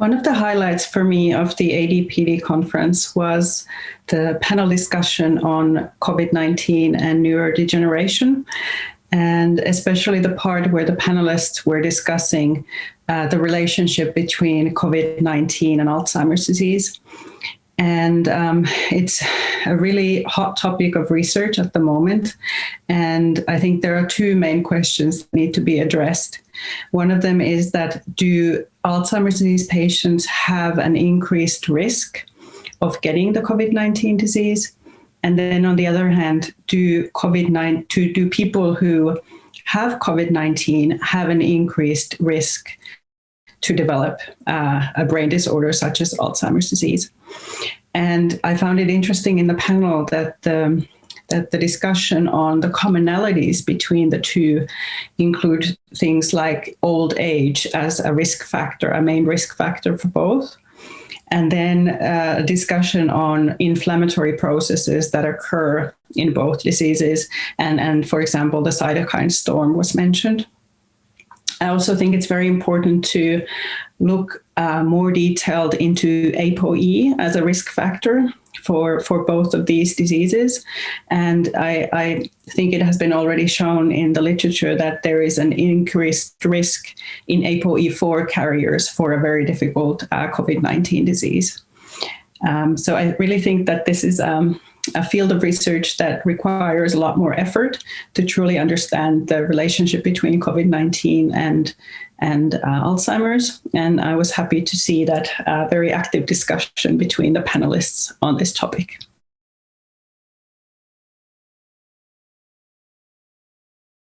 One of the highlights for me of the ADPD conference was the panel discussion on COVID-19 and neurodegeneration, and especially the part where the panelists were discussing the relationship between COVID-19 and Alzheimer's disease. And it's a really hot topic of research at the moment. And I think there are two main questions that need to be addressed. One of them is that, do Alzheimer's disease patients have an increased risk of getting the COVID-19 disease? And then on the other hand, do people who have COVID-19 have an increased risk to develop a brain disorder such as Alzheimer's disease? And I found it interesting in the panel that the discussion on the commonalities between the two include things like old age as a risk factor, a main risk factor for both. And then a discussion on inflammatory processes that occur in both diseases. And for example, the cytokine storm was mentioned. I also think it's very important to look more detailed into APOE as a risk factor for both of these diseases. And I think it has been already shown in the literature that there is an increased risk in APOE4 carriers for a very difficult COVID-19 disease. So I really think that this is a field of research that requires a lot more effort to truly understand the relationship between COVID-19 and Alzheimer's. And I was happy to see that very active discussion between the panelists on this topic.